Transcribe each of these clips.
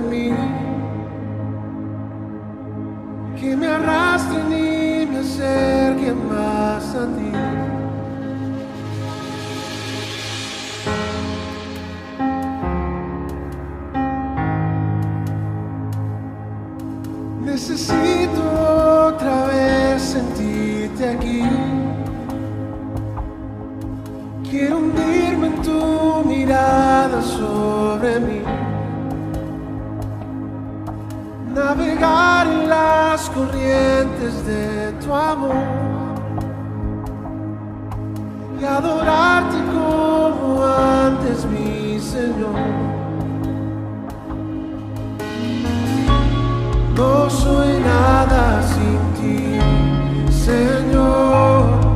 sobre mí, que me arrastren y me acerquen más a ti. Necesito otra vez sentirte aquí. Quiero hundirme en tu mirada sobre mí, navegar en las corrientes de tu amor y adorarte como antes, mi Señor. No soy nada sin ti, Señor.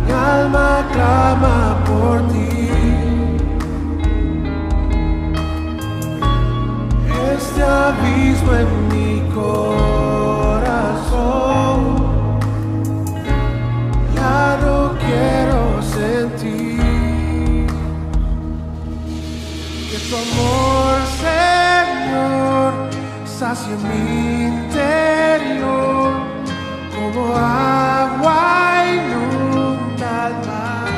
Mi alma clama por ti. Este abismo en mi corazón ya no quiero sentir. Que tu amor, Señor, sacie mi interior como agua inunda el mar.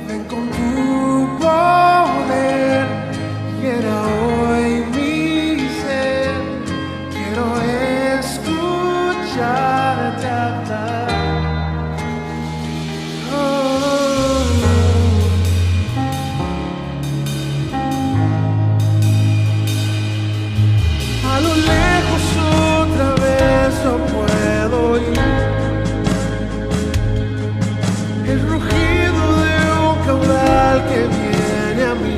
Ven con tu poder, llena hoy mi ser. Quiero escucharte hablar. A lo lejos otra vez no puedo oír el rugido de un caudal que viene a mí.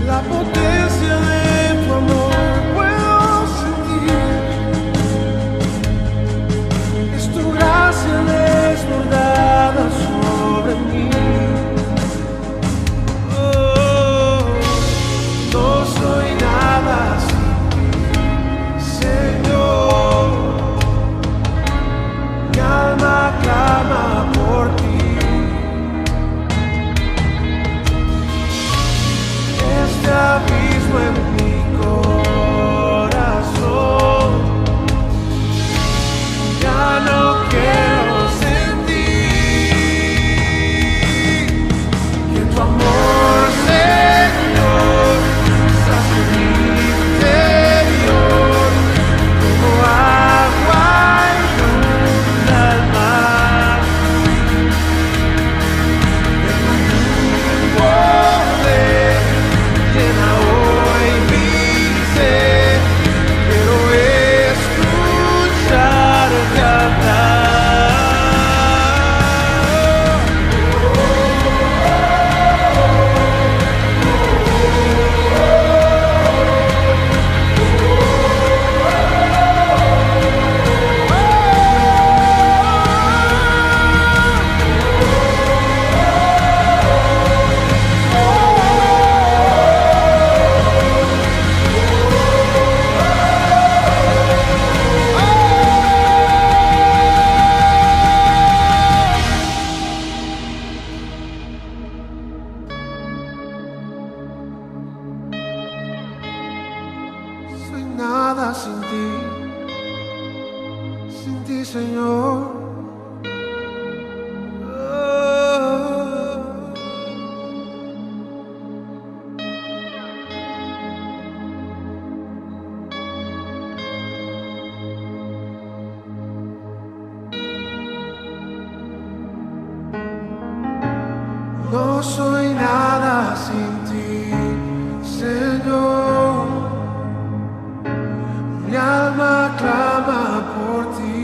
La potencia de tu amor puedo sentir. Es tu gracia desbordada sobre mí. No soy nada sin ti, Señor. Mi alma clama por ti. Este abismo en mi corazón ya no quiero sentir. Que tu amor, Señor, sacie mi interior como agua inunda el mar. De tu poder llena hoy mi ser. Quiero escucharte hablar. Soy nada sin ti, Señor. No soy nada sin ti, Señor. Mi alma clama por ti.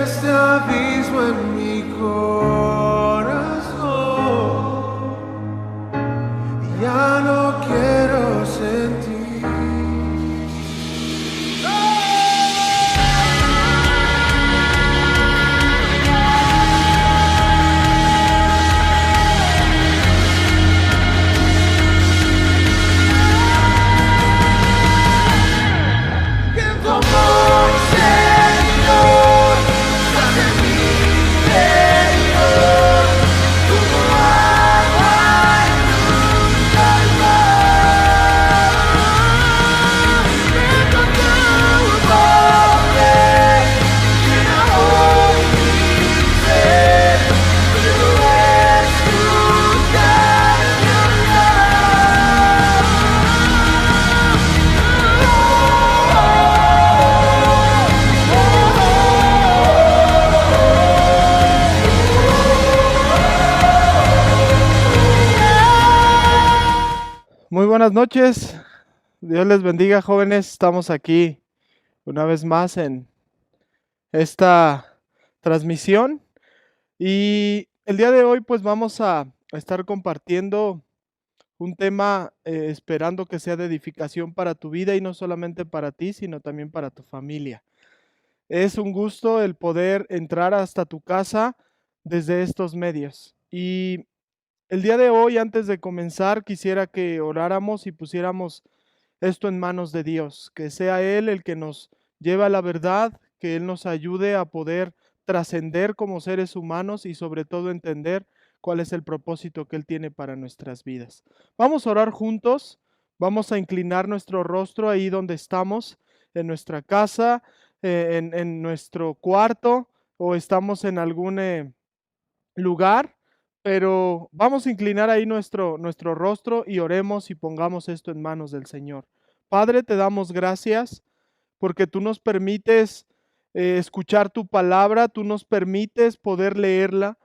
Este abismo en mi corazón ya no quiero sentir. Buenas noches, Dios les bendiga, jóvenes. Estamos aquí una vez más en esta transmisión y el día de hoy pues vamos a estar compartiendo un tema esperando que sea de edificación para tu vida y no solamente para ti, sino también para tu familia. Es un gusto el poder entrar hasta tu casa desde estos medios. Y el día de hoy, antes de comenzar, quisiera que oráramos y pusiéramos esto en manos de Dios, que sea Él el que nos lleve a la verdad, que Él nos ayude a poder trascender como seres humanos y sobre todo entender cuál es el propósito que Él tiene para nuestras vidas. Vamos a orar juntos, vamos a inclinar nuestro rostro ahí donde estamos, en nuestra casa, en nuestro cuarto o estamos en algún lugar, pero vamos a inclinar ahí nuestro rostro y oremos y pongamos esto en manos del Señor. Padre, te damos gracias porque tú nos permites escuchar tu palabra, tú nos permites poder leerla.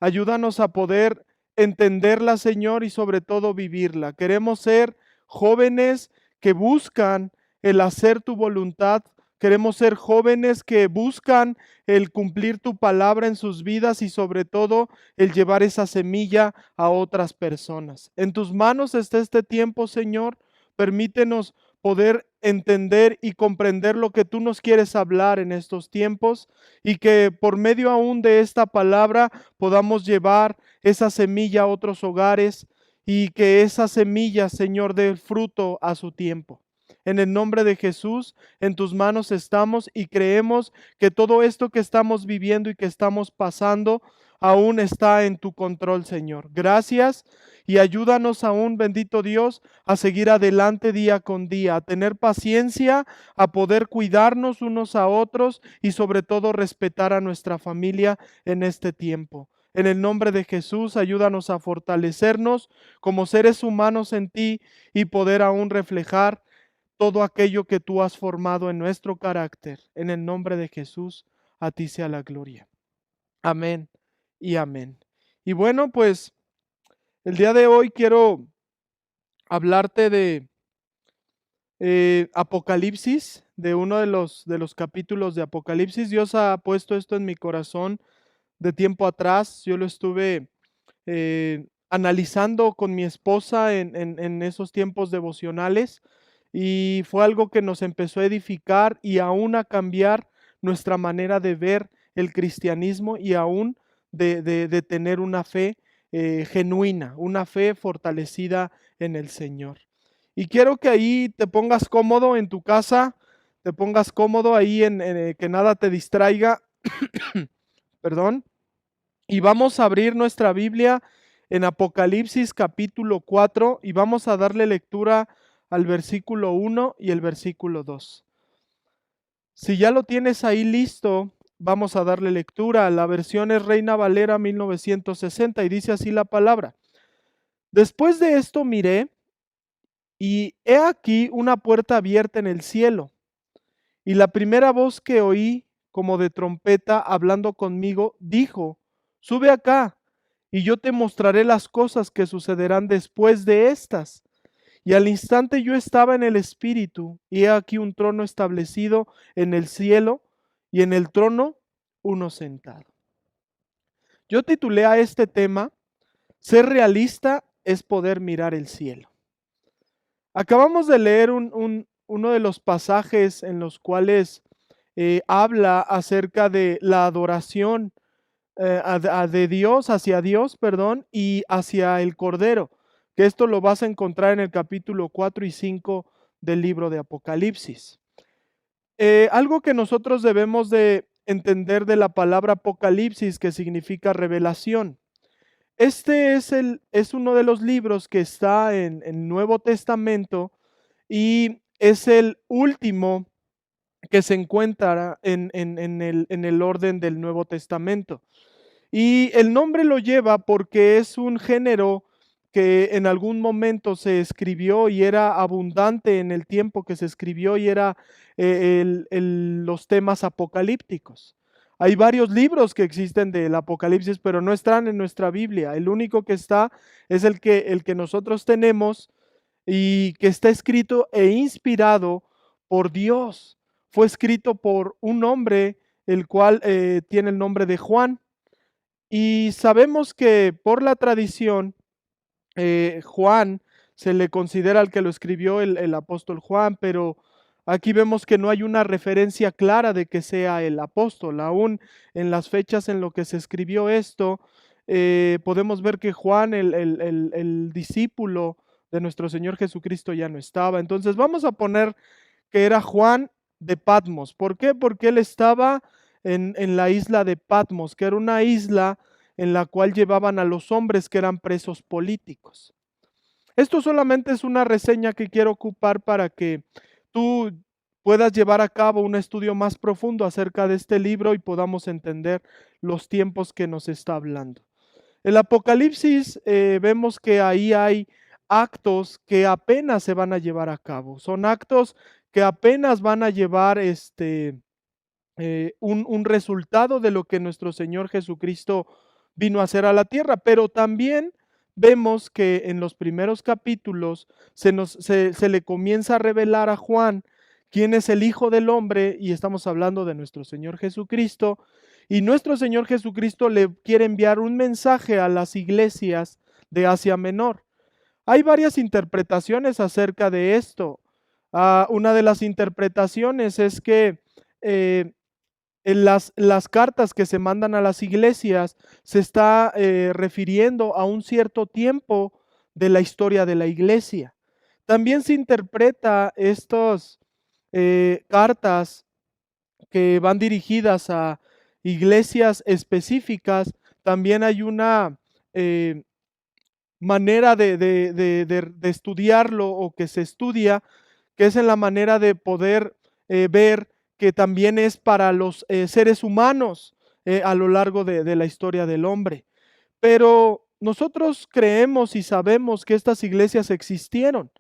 Ayúdanos a poder entenderla, Señor, y sobre todo vivirla. Queremos ser jóvenes que buscan el hacer tu voluntad. Queremos ser jóvenes que buscan el cumplir tu palabra en sus vidas y sobre todo el llevar esa semilla a otras personas. En tus manos está este tiempo, Señor. Permítenos poder entender y comprender lo que tú nos quieres hablar en estos tiempos y que por medio aún de esta palabra podamos llevar esa semilla a otros hogares y que esa semilla, Señor, dé fruto a su tiempo. En el nombre de Jesús, en tus manos estamos y creemos que todo esto que estamos viviendo y que estamos pasando aún está en tu control, Señor. Gracias y ayúdanos aún, bendito Dios, a seguir adelante día con día, a tener paciencia, a poder cuidarnos unos a otros y sobre todo respetar a nuestra familia en este tiempo. En el nombre de Jesús, ayúdanos a fortalecernos como seres humanos en ti y poder aún reflejar todo aquello que tú has formado en nuestro carácter. En el nombre de Jesús, a ti sea la gloria. Amén y amén. Y bueno, pues el día de hoy quiero hablarte de Apocalipsis, de uno de los capítulos de Apocalipsis. Dios ha puesto esto en mi corazón de tiempo atrás. Yo lo estuve analizando con mi esposa en esos tiempos devocionales y fue algo que nos empezó a edificar y aún a cambiar nuestra manera de ver el cristianismo y aún de tener una fe genuina, una fe fortalecida en el Señor. Y quiero que ahí te pongas cómodo en tu casa, te pongas cómodo ahí que nada te distraiga, perdón. Y vamos a abrir nuestra Biblia en Apocalipsis capítulo 4 y vamos a darle lectura al versículo 1 y el versículo 2. Si ya lo tienes ahí listo, vamos a darle lectura. La versión es Reina Valera 1960 y dice así la palabra. Después de esto miré y he aquí una puerta abierta en el cielo. Y la primera voz que oí, como de trompeta, hablando conmigo, dijo, sube acá, y yo te mostraré las cosas que sucederán después de estas. Y al instante yo estaba en el Espíritu, y he aquí un trono establecido en el cielo, y en el trono uno sentado. Yo titulé a este tema, Ser realista es poder mirar el cielo. Acabamos de leer uno de los pasajes en los cuales habla acerca de la adoración de Dios, hacia Dios, perdón, y hacia el Cordero, que esto lo vas a encontrar en el capítulo 4 y 5 del libro de Apocalipsis. Algo que nosotros debemos de entender de la palabra Apocalipsis, que significa revelación. Este es uno de los libros que está en el Nuevo Testamento y es el último que se encuentra en el orden del Nuevo Testamento. Y el nombre lo lleva porque es un género que en algún momento se escribió y era abundante en el tiempo que se escribió y era los temas apocalípticos. Hay varios libros que existen del Apocalipsis, pero no están en nuestra Biblia. El único que está es el que nosotros tenemos y que está escrito e inspirado por Dios. Fue escrito por un hombre, el cual tiene el nombre de Juan. Y sabemos que por la tradición, Juan se le considera al que lo escribió el apóstol Juan, pero aquí vemos que no hay una referencia clara de que sea el apóstol. Aún en las fechas en lo que se escribió esto, podemos ver que Juan, el discípulo de nuestro Señor Jesucristo, ya no estaba. Entonces vamos a poner que era Juan de Patmos. ¿Por qué? Porque él estaba en la isla de Patmos, que era una isla en la cual llevaban a los hombres que eran presos políticos. Esto solamente es una reseña que quiero ocupar para que tú puedas llevar a cabo un estudio más profundo acerca de este libro y podamos entender los tiempos que nos está hablando. El Apocalipsis, vemos que ahí hay actos que apenas se van a llevar a cabo. Son actos que apenas van a llevar un resultado de lo que nuestro Señor Jesucristo vino a hacer a la tierra, pero también vemos que en los primeros capítulos se le comienza a revelar a Juan quién es el Hijo del Hombre, y estamos hablando de nuestro Señor Jesucristo, y nuestro Señor Jesucristo le quiere enviar un mensaje a las iglesias de Asia Menor. Hay varias interpretaciones acerca de esto. Una de las interpretaciones es que en las cartas que se mandan a las iglesias se está refiriendo a un cierto tiempo de la historia de la iglesia. También se interpreta estas cartas que van dirigidas a iglesias específicas. También hay una manera de estudiarlo, o que se estudia, que es en la manera de poder ver que también es para los seres humanos a lo largo de la historia del hombre. Pero nosotros creemos y sabemos que estas iglesias existieron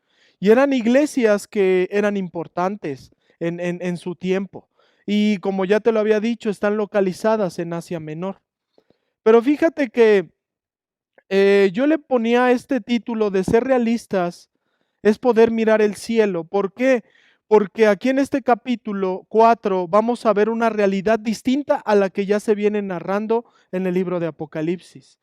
y eran iglesias que eran importantes en su tiempo. Y como ya te lo había dicho, están localizadas en Asia Menor. Pero fíjate que yo le ponía este título de ser realistas es poder mirar el cielo. ¿Por qué? Porque aquí en este capítulo 4 vamos a ver una realidad distinta a la que ya se viene narrando en el libro de Apocalipsis.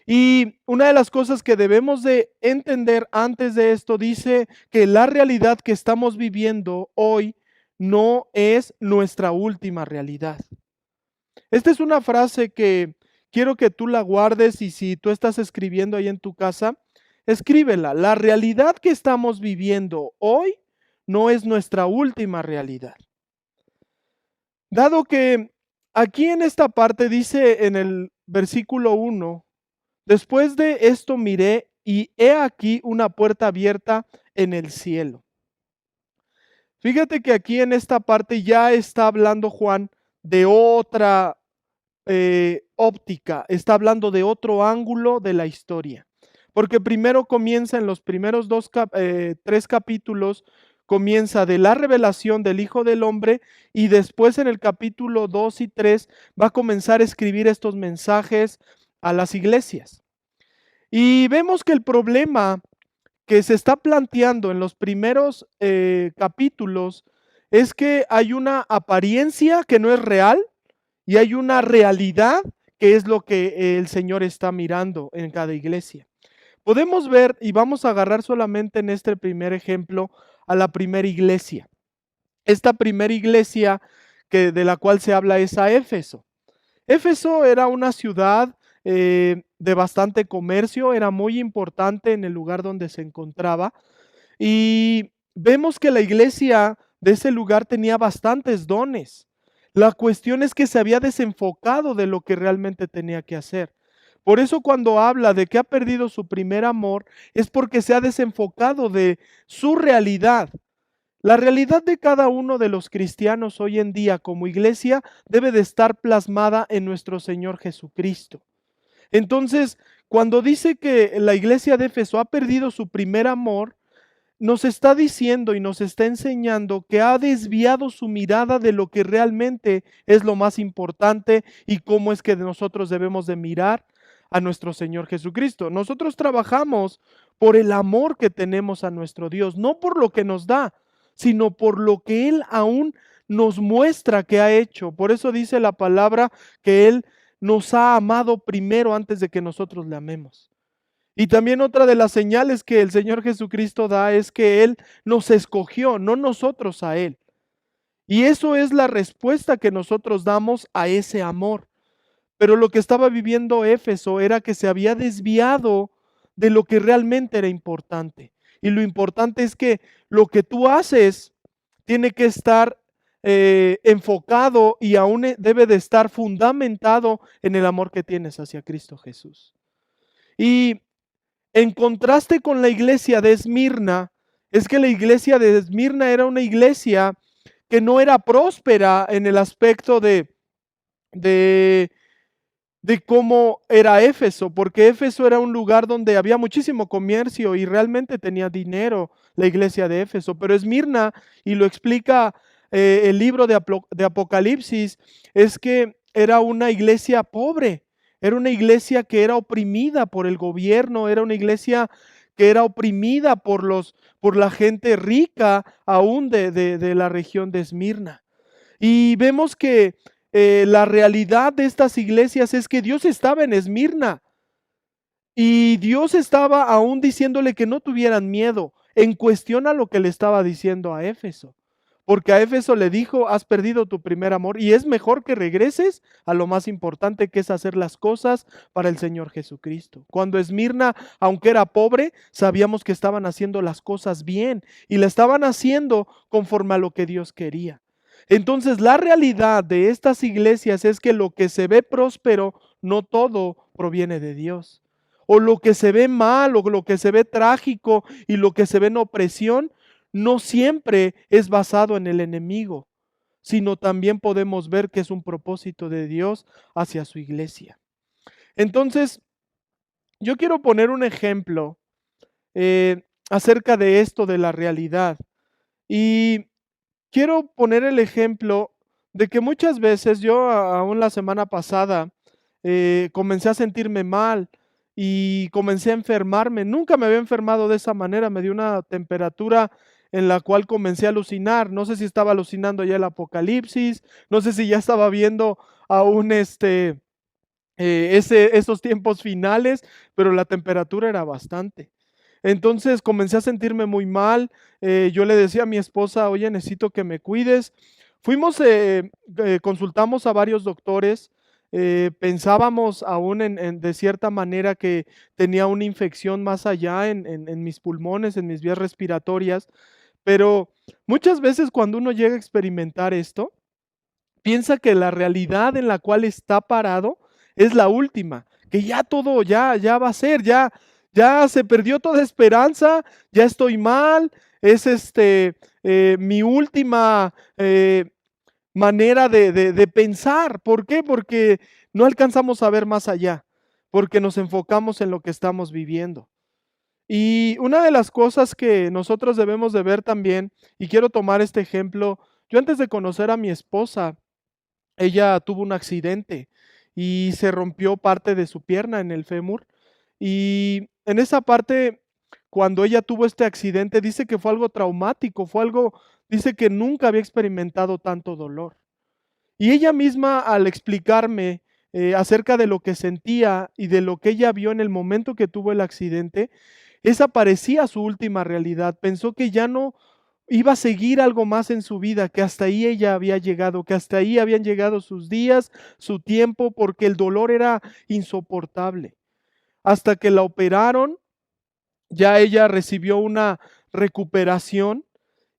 Y una de las cosas que debemos de entender antes de esto dice que la realidad que estamos viviendo hoy no es nuestra última realidad. Esta es una frase que quiero que tú la guardes, y si tú estás escribiendo ahí en tu casa, escríbela. La realidad que estamos viviendo hoy no es nuestra última realidad. Dado que aquí en esta parte dice en el versículo 1, después de esto miré y he aquí una puerta abierta en el cielo. Fíjate que aquí en esta parte ya está hablando Juan de otra óptica, está hablando de otro ángulo de la historia. Porque primero comienza en los primeros tres capítulos, comienza de la revelación del Hijo del Hombre, y después en el capítulo 2 y 3 va a comenzar a escribir estos mensajes a las iglesias. Y vemos que el problema que se está planteando en los primeros capítulos es que hay una apariencia que no es real, y hay una realidad que es lo que el Señor está mirando en cada iglesia. Podemos ver, y vamos a agarrar solamente en este primer ejemplo, a la primera iglesia. Esta primera iglesia de la cual se habla es a Éfeso. Éfeso era una ciudad de bastante comercio, era muy importante en el lugar donde se encontraba, y vemos que la iglesia de ese lugar tenía bastantes dones. La cuestión es que se había desenfocado de lo que realmente tenía que hacer. Por eso cuando habla de que ha perdido su primer amor, es porque se ha desenfocado de su realidad. La realidad de cada uno de los cristianos hoy en día como iglesia debe de estar plasmada en nuestro Señor Jesucristo. Entonces, cuando dice que la iglesia de Éfeso ha perdido su primer amor, nos está diciendo y nos está enseñando que ha desviado su mirada de lo que realmente es lo más importante y cómo es que nosotros debemos de mirar a nuestro Señor Jesucristo. Nosotros trabajamos por el amor que tenemos a nuestro Dios, no por lo que nos da, sino por lo que Él aún nos muestra que ha hecho. Por eso dice la palabra que Él nos ha amado primero antes de que nosotros le amemos. Y también otra de las señales que el Señor Jesucristo da es que Él nos escogió, no nosotros a Él. Y eso es la respuesta que nosotros damos a ese amor. Pero lo que estaba viviendo Éfeso era que se había desviado de lo que realmente era importante. Y lo importante es que lo que tú haces tiene que estar enfocado y aún debe de estar fundamentado en el amor que tienes hacia Cristo Jesús. Y en contraste con la iglesia de Esmirna, es que la iglesia de Esmirna era una iglesia que no era próspera en el aspecto de cómo era Éfeso, porque Éfeso era un lugar donde había muchísimo comercio y realmente tenía dinero la iglesia de Éfeso, pero Esmirna, y lo explica el libro de Apocalipsis, es que era una iglesia pobre, era una iglesia que era oprimida por el gobierno, era una iglesia que era oprimida por la gente rica aún de la región de Esmirna. Y vemos que la realidad de estas iglesias es que Dios estaba en Esmirna y Dios estaba aún diciéndole que no tuvieran miedo en cuestión a lo que le estaba diciendo a Éfeso. Porque a Éfeso le dijo, has perdido tu primer amor y es mejor que regreses a lo más importante, que es hacer las cosas para el Señor Jesucristo. Cuando Esmirna, aunque era pobre, sabíamos que estaban haciendo las cosas bien y la estaban haciendo conforme a lo que Dios quería. Entonces, la realidad de estas iglesias es que lo que se ve próspero, no todo proviene de Dios. O lo que se ve mal, o lo que se ve trágico y lo que se ve en opresión, no siempre es basado en el enemigo, sino también podemos ver que es un propósito de Dios hacia su iglesia. Entonces, yo quiero poner un ejemplo acerca de esto, de la realidad. Y quiero poner el ejemplo de que muchas veces yo, aún la semana pasada, comencé a sentirme mal y comencé a enfermarme. Nunca me había enfermado de esa manera. Me dio una temperatura en la cual comencé a alucinar. No sé si estaba alucinando ya el Apocalipsis, no sé si ya estaba viendo aún esos tiempos finales, pero la temperatura era bastante. Entonces comencé a sentirme muy mal. Yo le decía a mi esposa, oye, necesito que me cuides. Fuimos, consultamos a varios doctores. Pensábamos aún de cierta manera que tenía una infección más allá en mis pulmones, en mis vías respiratorias. Pero muchas veces cuando uno llega a experimentar esto, piensa que la realidad en la cual está parado es la última, que ya todo ya va a ser, ya se perdió toda esperanza, ya estoy mal, es mi última manera de pensar. ¿Por qué? Porque no alcanzamos a ver más allá, porque nos enfocamos en lo que estamos viviendo. Y una de las cosas que nosotros debemos de ver también, y quiero tomar este ejemplo, yo antes de conocer a mi esposa, ella tuvo un accidente y se rompió parte de su pierna en el fémur. Y en esa parte, cuando ella tuvo este accidente, dice que fue algo traumático, dice que nunca había experimentado tanto dolor. Y ella misma, al explicarme acerca de lo que sentía y de lo que ella vio en el momento que tuvo el accidente, esa parecía su última realidad. Pensó que ya no iba a seguir algo más en su vida, que hasta ahí ella había llegado, que hasta ahí habían llegado sus días, su tiempo, porque el dolor era insoportable. Hasta que la operaron, ya ella recibió una recuperación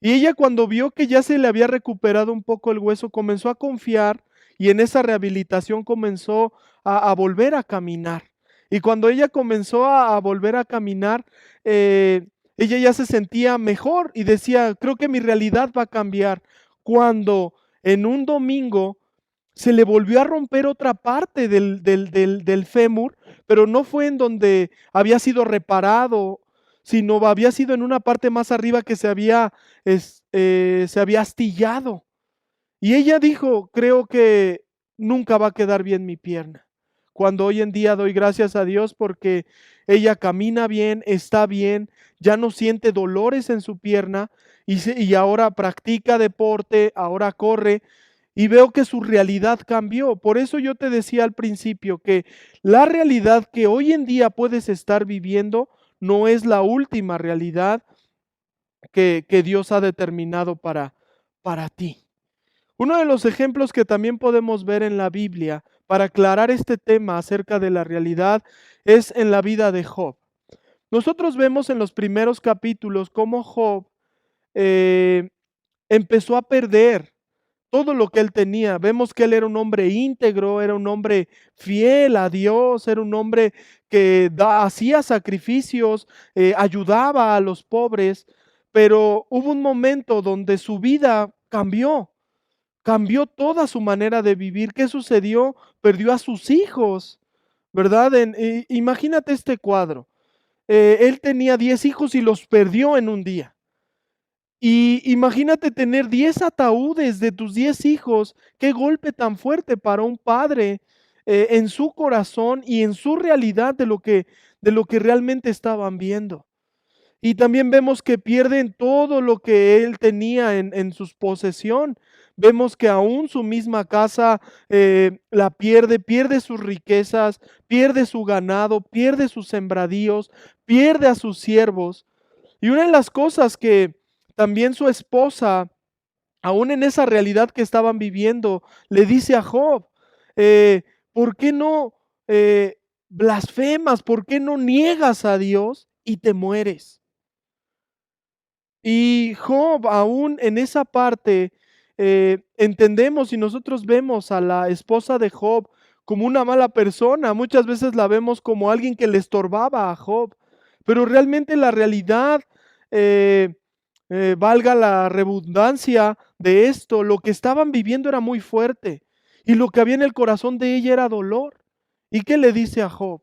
y ella, cuando vio que ya se le había recuperado un poco el hueso, comenzó a confiar y en esa rehabilitación comenzó a volver a caminar. Y cuando ella comenzó a volver a caminar, ella ya se sentía mejor y decía, creo que mi realidad va a cambiar. Cuando en un domingo se le volvió a romper otra parte del fémur, pero no fue en donde había sido reparado, sino había sido en una parte más arriba que se había astillado. Y ella dijo, creo que nunca va a quedar bien mi pierna. cuando hoy en día doy gracias a Dios porque ella camina bien, está bien, ya no siente dolores en su pierna y ahora practica deporte, ahora corre y veo que su realidad cambió. Por eso yo te decía al principio que la realidad que hoy en día puedes estar viviendo no es la última realidad que Dios ha determinado para ti. Uno de los ejemplos que también podemos ver en la Biblia para aclarar este tema acerca de la realidad es en la vida de Job. Nosotros vemos en los primeros capítulos cómo Job eh, empezó a perder todo lo que él tenía. Vemos que él era un hombre íntegro, era un hombre fiel a Dios, era un hombre que hacía sacrificios, ayudaba a los pobres, pero hubo un momento donde su vida cambió toda su manera de vivir. ¿Qué sucedió? Perdió a sus hijos, ¿verdad? Imagínate este cuadro. Él tenía 10 hijos y los perdió en un día. Y imagínate tener 10 ataúdes de tus 10 hijos. Qué golpe tan fuerte para un padre en su corazón y en su realidad de lo que realmente estaban viendo. Y también vemos que pierden todo lo que él tenía en su posesión. Vemos que aún su misma casa la pierde sus riquezas, pierde su ganado, pierde sus sembradíos, pierde a sus siervos. Y una de las cosas que también su esposa, aún en esa realidad que estaban viviendo, le dice a Job, eh, ¿por qué no blasfemas? ¿Por qué no niegas a Dios y te mueres? Y Job, aún en esa parte, entendemos y nosotros vemos a la esposa de Job como una mala persona. Muchas veces la vemos como alguien que le estorbaba a Job, pero realmente la realidad, eh, valga la redundancia de esto, lo que estaban viviendo era muy fuerte y lo que había en el corazón de ella era dolor. ¿Y qué le dice a Job?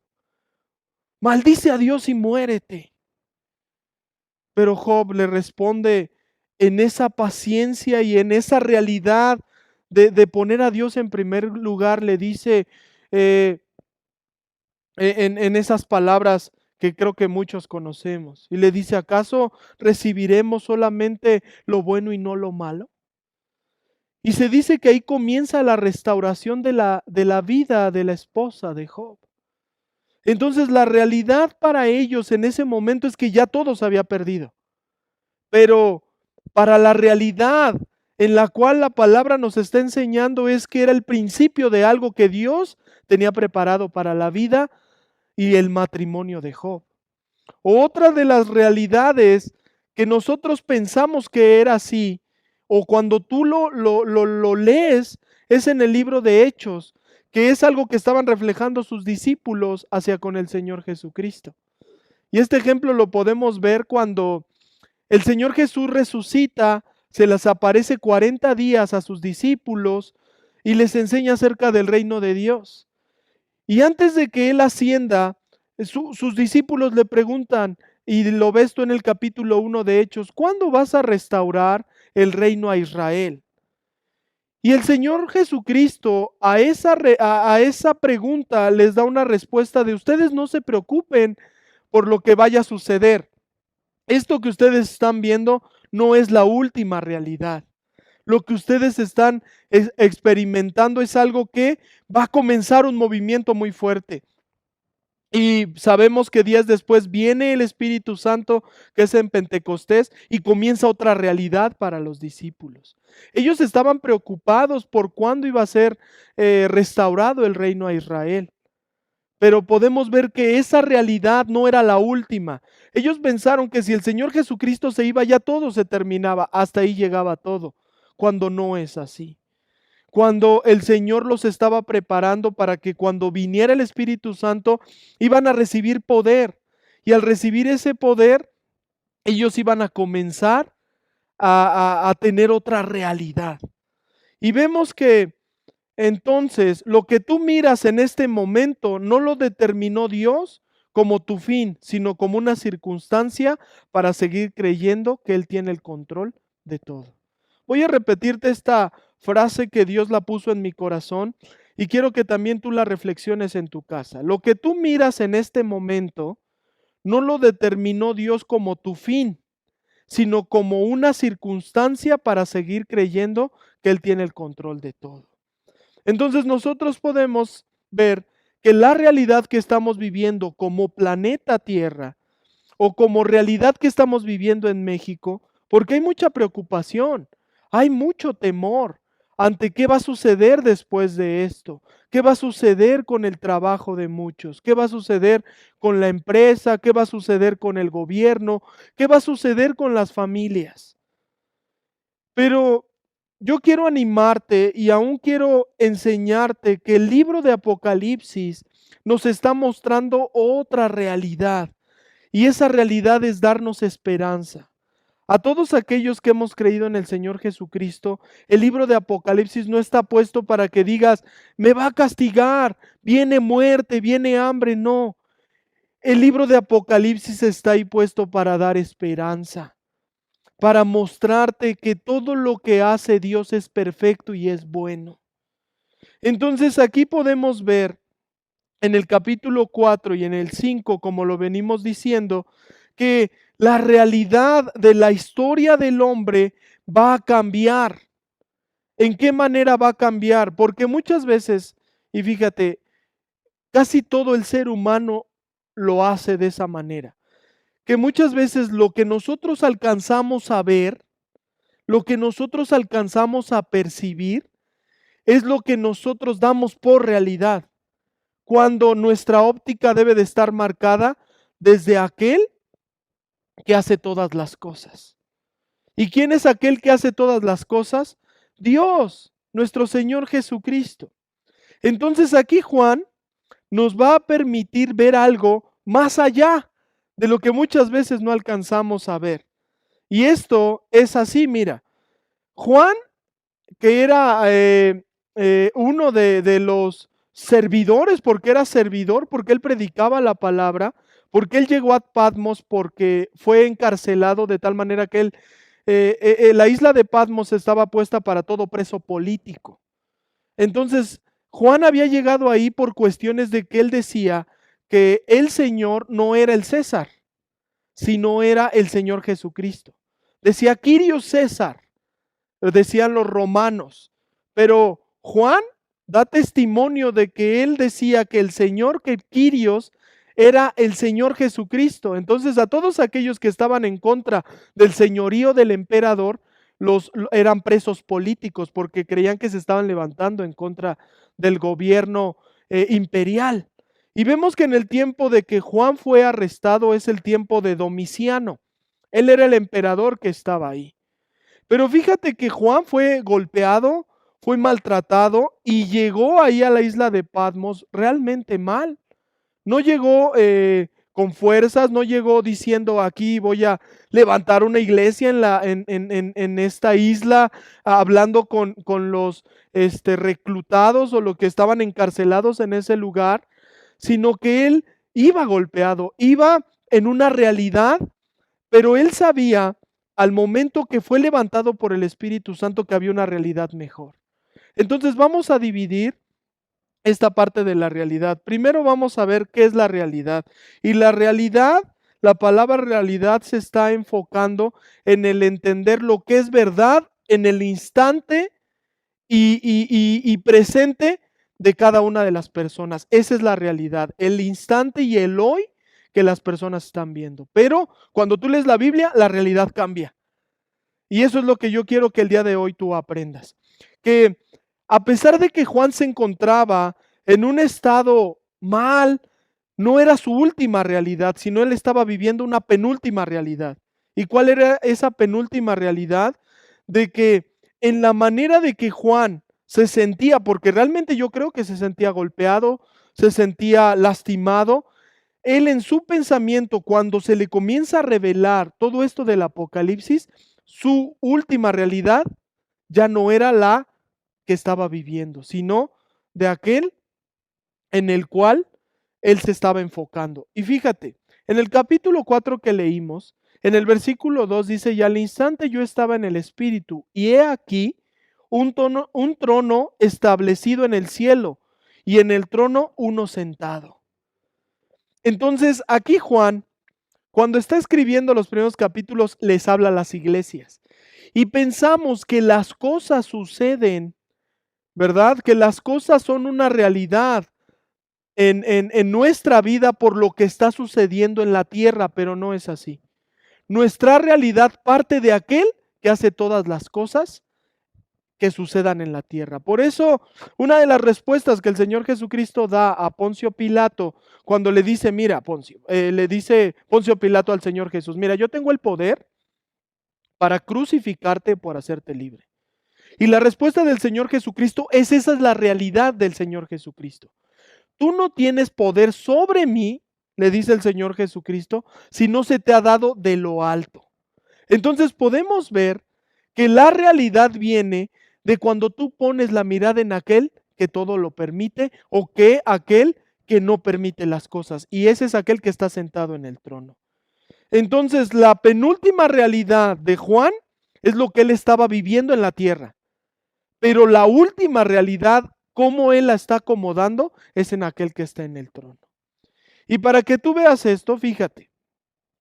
Maldice a Dios y muérete. Pero Job le responde en esa paciencia y en esa realidad de poner a Dios en primer lugar, le dice eh, en esas palabras que creo que muchos conocemos. Y le dice, ¿acaso recibiremos solamente lo bueno y no lo malo? Y se dice que ahí comienza la restauración de la vida de la esposa de Job. Entonces la realidad para ellos en ese momento es que ya todo se había perdido. Pero para la realidad en la cual la palabra nos está enseñando es que era el principio de algo que Dios tenía preparado para la vida y el matrimonio de Job. Otra de las realidades que nosotros pensamos que era así, o cuando tú lo lees, es en el libro de Hechos, que es algo que estaban reflejando sus discípulos hacia con el Señor Jesucristo. Y este ejemplo lo podemos ver cuando el Señor Jesús resucita, se les aparece 40 días a sus discípulos y les enseña acerca del reino de Dios. Y antes de que Él ascienda, sus discípulos le preguntan, y lo ves tú en el capítulo 1 de Hechos, ¿cuándo vas a restaurar el reino a Israel? Y el Señor Jesucristo a esa pregunta les da una respuesta de ustedes no se preocupen por lo que vaya a suceder. Esto que ustedes están viendo no es la última realidad. Lo que ustedes están experimentando es algo que va a comenzar un movimiento muy fuerte. Y sabemos que días después viene el Espíritu Santo, que es en Pentecostés, y comienza otra realidad para los discípulos. Ellos estaban preocupados por cuándo iba a ser restaurado el reino a Israel. Pero podemos ver que esa realidad no era la última. Ellos pensaron que si el Señor Jesucristo se iba, ya todo se terminaba, hasta ahí llegaba todo, cuando no es así. Cuando el Señor los estaba preparando para que cuando viniera el Espíritu Santo, iban a recibir poder. Y al recibir ese poder, ellos iban a comenzar a tener otra realidad. Y vemos que entonces, lo que tú miras en este momento no lo determinó Dios como tu fin, sino como una circunstancia para seguir creyendo que Él tiene el control de todo. Voy a repetirte esta frase que Dios la puso en mi corazón y quiero que también tú la reflexiones en tu casa. Lo que tú miras en este momento no lo determinó Dios como tu fin, sino como una circunstancia para seguir creyendo que Él tiene el control de todo. Entonces nosotros podemos ver que la realidad que estamos viviendo como planeta Tierra o como realidad que estamos viviendo en México, porque hay mucha preocupación, hay mucho temor ante qué va a suceder después de esto, qué va a suceder con el trabajo de muchos, qué va a suceder con la empresa, qué va a suceder con el gobierno, qué va a suceder con las familias. Pero yo quiero animarte y aún quiero enseñarte que el libro de Apocalipsis nos está mostrando otra realidad. Y esa realidad es darnos esperanza. A todos aquellos que hemos creído en el Señor Jesucristo, el libro de Apocalipsis no está puesto para que digas, me va a castigar, viene muerte, viene hambre. No, el libro de Apocalipsis está ahí puesto para dar esperanza, para mostrarte que todo lo que hace Dios es perfecto y es bueno. Entonces aquí podemos ver en el capítulo 4 y en el 5, como lo venimos diciendo, que la realidad de la historia del hombre va a cambiar. ¿En qué manera va a cambiar? Porque muchas veces, y fíjate, casi todo el ser humano lo hace de esa manera, que muchas veces lo que nosotros alcanzamos a ver, lo que nosotros alcanzamos a percibir, es lo que nosotros damos por realidad, cuando nuestra óptica debe de estar marcada desde aquel que hace todas las cosas. ¿Y quién es aquel que hace todas las cosas? Dios, nuestro Señor Jesucristo. Entonces aquí Juan nos va a permitir ver algo más allá de lo que muchas veces no alcanzamos a ver. Y esto es así, mira, Juan, que era uno de los servidores, porque era servidor, porque él predicaba la palabra, porque él llegó a Patmos, porque fue encarcelado de tal manera que la isla de Patmos estaba puesta para todo preso político. Entonces, Juan había llegado ahí por cuestiones de que él decía que el Señor no era el César, sino era el Señor Jesucristo. Decía Quirios César, decían los romanos, pero Juan da testimonio de que él decía que el Señor, que Quirios era el Señor Jesucristo. Entonces a todos aquellos que estaban en contra del señorío del emperador, eran presos políticos porque creían que se estaban levantando en contra del gobierno imperial. Y vemos que en el tiempo de que Juan fue arrestado es el tiempo de Domiciano. Él era el emperador que estaba ahí. Pero fíjate que Juan fue golpeado, fue maltratado y llegó ahí a la isla de Patmos realmente mal. No llegó con fuerzas, no llegó diciendo aquí voy a levantar una iglesia en esta isla, hablando con los reclutados o los que estaban encarcelados en ese lugar, sino que él iba golpeado, iba en una realidad, pero él sabía al momento que fue levantado por el Espíritu Santo que había una realidad mejor. Entonces vamos a dividir esta parte de la realidad. Primero vamos a ver qué es la realidad. Y la realidad, la palabra realidad se está enfocando en el entender lo que es verdad en el instante y presente de cada una de las personas. Esa es la realidad, el instante y el hoy que las personas están viendo. Pero cuando tú lees la Biblia, la realidad cambia. Y eso es lo que yo quiero que el día de hoy tú aprendas. Que a pesar de que Juan se encontraba en un estado mal, no era su última realidad, sino él estaba viviendo una penúltima realidad. ¿Y cuál era esa penúltima realidad? De que en la manera de que Juan se sentía, porque realmente yo creo que se sentía golpeado, se sentía lastimado, él en su pensamiento, cuando se le comienza a revelar todo esto del Apocalipsis, su última realidad ya no era la que estaba viviendo, sino de aquel en el cual él se estaba enfocando. Y fíjate, en el capítulo 4 que leímos, en el versículo 2 dice, y al instante yo estaba en el Espíritu, y he aquí un trono establecido en el cielo, y en el trono uno sentado. Entonces, aquí Juan, cuando está escribiendo los primeros capítulos, les habla a las iglesias. Y pensamos que las cosas suceden, ¿verdad? Que las cosas son una realidad en nuestra vida por lo que está sucediendo en la tierra, pero no es así. Nuestra realidad parte de aquel que hace todas las cosas que sucedan en la tierra. Por eso, una de las respuestas que el Señor Jesucristo da a Poncio Pilato, cuando le dice, mira, Poncio, le dice Poncio Pilato al Señor Jesús, mira, yo tengo el poder para crucificarte por hacerte libre. Y la respuesta del Señor Jesucristo es, esa es la realidad del Señor Jesucristo. Tú no tienes poder sobre mí, le dice el Señor Jesucristo, si no se te ha dado de lo alto. Entonces podemos ver que la realidad viene de cuando tú pones la mirada en aquel que todo lo permite o que aquel que no permite las cosas. Y ese es aquel que está sentado en el trono. Entonces la penúltima realidad de Juan es lo que él estaba viviendo en la tierra. Pero la última realidad, cómo él la está acomodando, es en aquel que está en el trono. Y para que tú veas esto, fíjate,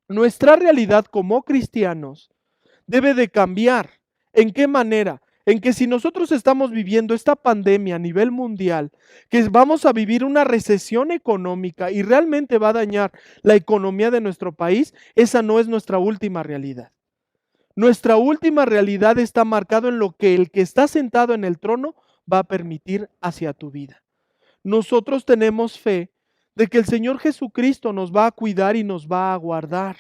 nuestra realidad como cristianos debe de cambiar. ¿En qué manera? En que si nosotros estamos viviendo esta pandemia a nivel mundial, que vamos a vivir una recesión económica y realmente va a dañar la economía de nuestro país, esa no es nuestra última realidad. Nuestra última realidad está marcado en lo que el que está sentado en el trono va a permitir hacia tu vida. Nosotros tenemos fe de que el Señor Jesucristo nos va a cuidar y nos va a guardar,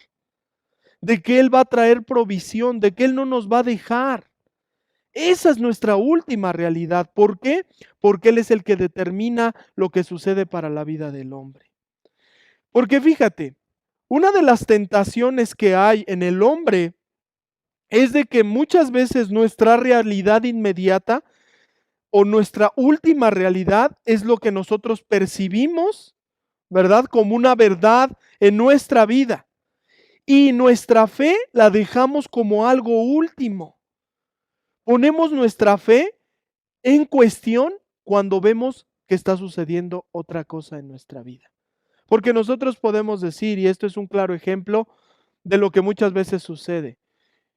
de que Él va a traer provisión, de que Él no nos va a dejar. Esa es nuestra última realidad. ¿Por qué? Porque Él es el que determina lo que sucede para la vida del hombre. Porque fíjate, una de las tentaciones que hay en el hombre es de que muchas veces nuestra realidad inmediata o nuestra última realidad es lo que nosotros percibimos, ¿verdad? Como una verdad en nuestra vida. Y nuestra fe la dejamos como algo último. Ponemos nuestra fe en cuestión cuando vemos que está sucediendo otra cosa en nuestra vida. Porque nosotros podemos decir, y esto es un claro ejemplo de lo que muchas veces sucede.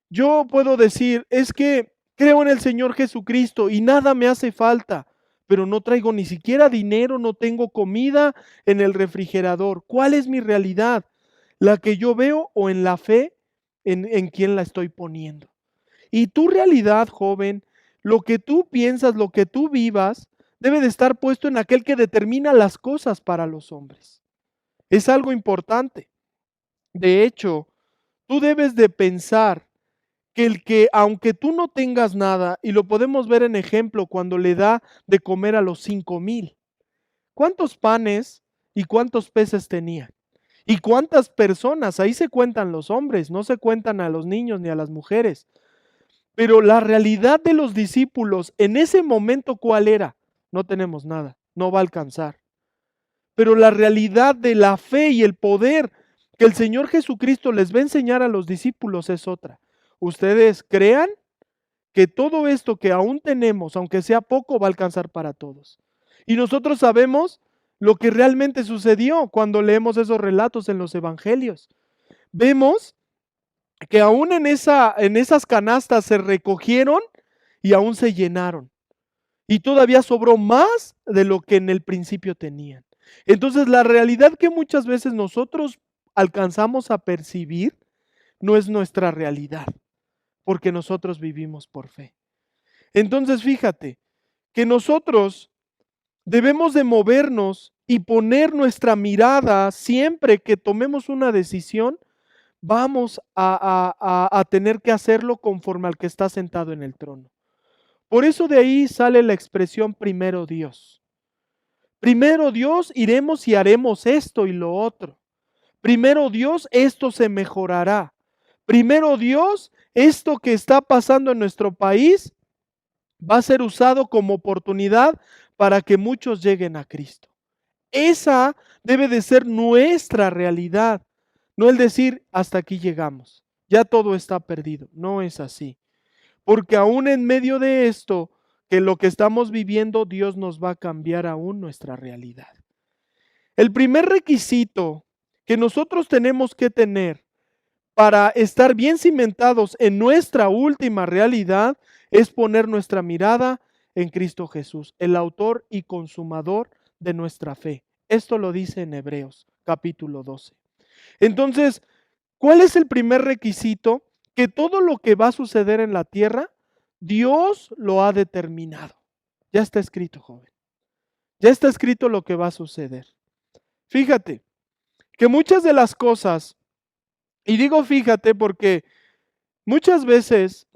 Yo puedo decir, es que creo en el Señor Jesucristo y nada me hace falta, pero no traigo ni siquiera dinero, no tengo comida en el refrigerador. ¿Cuál es mi realidad? ¿La que yo veo o en la fe en quién la estoy poniendo? Y tu realidad, joven, lo que tú piensas, lo que tú vivas, debe de estar puesto en aquel que determina las cosas para los hombres. Es algo importante. De hecho, tú debes de pensar que el que, aunque tú no tengas nada, y lo podemos ver en ejemplo cuando le da de comer a los 5,000, ¿cuántos panes y cuántos peces tenían? ¿Y cuántas personas? Ahí se cuentan los hombres, no se cuentan a los niños ni a las mujeres. Pero la realidad de los discípulos en ese momento, ¿cuál era? No tenemos nada, no va a alcanzar. Pero la realidad de la fe y el poder que el Señor Jesucristo les va a enseñar a los discípulos es otra. Ustedes crean que todo esto que aún tenemos, aunque sea poco, va a alcanzar para todos. Y nosotros sabemos lo que realmente sucedió cuando leemos esos relatos en los evangelios. Vemos que aún en esas canastas se recogieron y aún se llenaron. Y todavía sobró más de lo que en el principio tenían. Entonces la realidad que muchas veces nosotros alcanzamos a percibir no es nuestra realidad, porque nosotros vivimos por fe. Entonces fíjate que nosotros debemos de movernos y poner nuestra mirada siempre que tomemos una decisión. Vamos a tener que hacerlo conforme al que está sentado en el trono. Por eso de ahí sale la expresión primero Dios. Primero Dios, iremos y haremos esto y lo otro. Primero Dios, esto se mejorará. Primero Dios, esto que está pasando en nuestro país va a ser usado como oportunidad para que muchos lleguen a Cristo. Esa debe de ser nuestra realidad. No el decir, hasta aquí llegamos, ya todo está perdido. No es así. Porque aún en medio de esto, que lo que estamos viviendo, Dios nos va a cambiar aún nuestra realidad. El primer requisito que nosotros tenemos que tener para estar bien cimentados en nuestra última realidad es poner nuestra mirada en Cristo Jesús, el autor y consumador de nuestra fe. Esto lo dice en Hebreos, capítulo 12. Entonces, ¿cuál es el primer requisito? Que todo lo que va a suceder en la tierra, Dios lo ha determinado. Ya está escrito, joven. Ya está escrito lo que va a suceder. Fíjate que muchas de las cosas, y digo fíjate porque muchas veces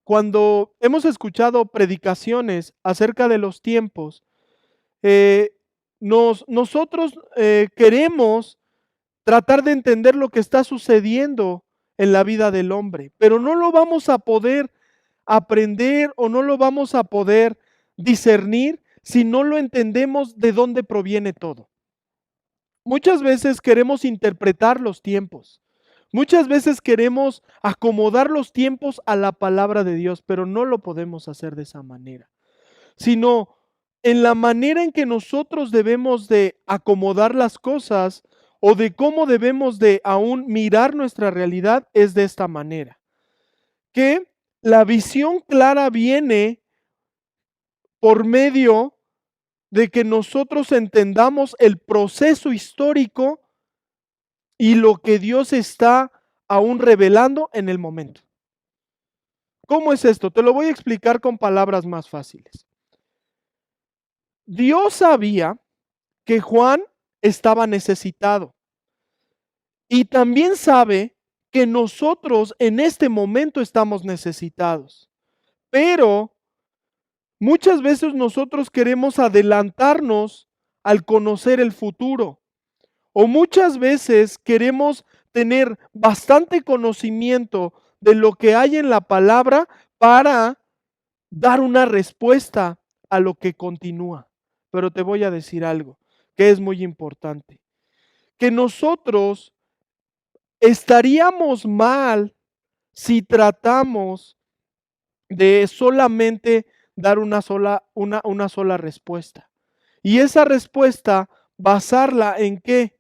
cuando hemos escuchado predicaciones acerca de los tiempos, nosotros queremos tratar de entender lo que está sucediendo en la vida del hombre, pero no lo vamos a poder aprender o no lo vamos a poder discernir si no lo entendemos de dónde proviene todo. Muchas veces queremos interpretar los tiempos. Muchas veces queremos acomodar los tiempos a la palabra de Dios, pero no lo podemos hacer de esa manera, sino en la manera en que nosotros debemos de acomodar las cosas o de cómo debemos de aún mirar nuestra realidad es de esta manera. Que la visión clara viene por medio de que nosotros entendamos el proceso histórico y lo que Dios está aún revelando en el momento. ¿Cómo es esto? Te lo voy a explicar con palabras más fáciles. Dios sabía que Juan estaba necesitado y también sabe que nosotros en este momento estamos necesitados, pero muchas veces nosotros queremos adelantarnos al conocer el futuro. O muchas veces queremos tener bastante conocimiento de lo que hay en la palabra para dar una respuesta a lo que continúa. Pero te voy a decir algo que es muy importante. Que nosotros estaríamos mal si tratamos de solamente dar una sola respuesta. Y esa respuesta, basarla en qué?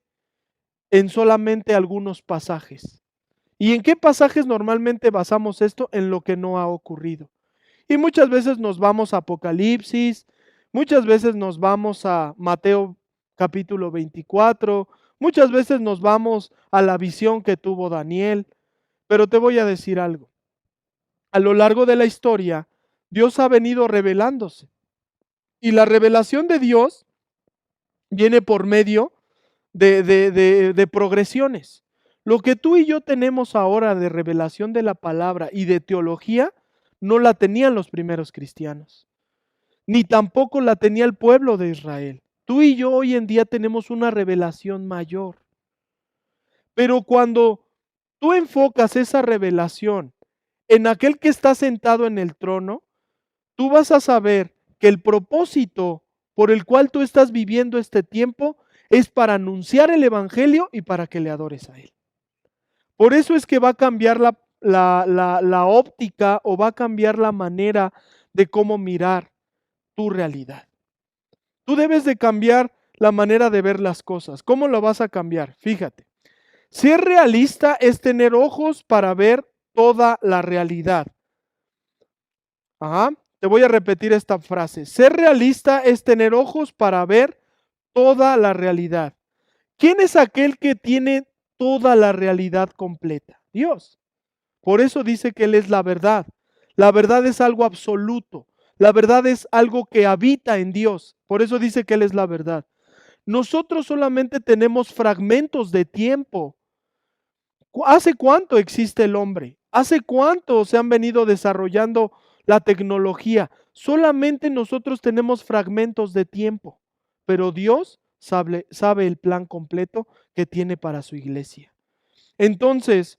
En solamente algunos pasajes. ¿Y en qué pasajes normalmente basamos esto? En lo que no ha ocurrido. Y muchas veces nos vamos a Apocalipsis, muchas veces nos vamos a Mateo capítulo 24, muchas veces nos vamos a la visión que tuvo Daniel. Pero te voy a decir algo. A lo largo de la historia, Dios ha venido revelándose. Y la revelación de Dios viene por medio de progresiones. Lo que tú y yo tenemos ahora de revelación de la palabra y de teología, no la tenían los primeros cristianos, ni tampoco la tenía el pueblo de Israel. Tú y yo hoy en día tenemos una revelación mayor. Pero cuando tú enfocas esa revelación en aquel que está sentado en el trono, tú vas a saber que el propósito por el cual tú estás viviendo este tiempo es para anunciar el evangelio y para que le adores a él. Por eso es que va a cambiar la óptica o va a cambiar la manera de cómo mirar tu realidad. Tú debes de cambiar la manera de ver las cosas. ¿Cómo lo vas a cambiar? Fíjate. Ser realista es tener ojos para ver toda la realidad. Ajá. Te voy a repetir esta frase. Ser realista es tener ojos para ver toda la realidad. ¿Quién es aquel que tiene toda la realidad completa? Dios. Por eso dice que Él es la verdad. La verdad es algo absoluto. La verdad es algo que habita en Dios. Por eso dice que Él es la verdad. Nosotros solamente tenemos fragmentos de tiempo. ¿Hace cuánto existe el hombre? ¿Hace cuánto se han venido desarrollando la tecnología? Solamente nosotros tenemos fragmentos de tiempo, pero Dios sabe el plan completo que tiene para su iglesia. Entonces,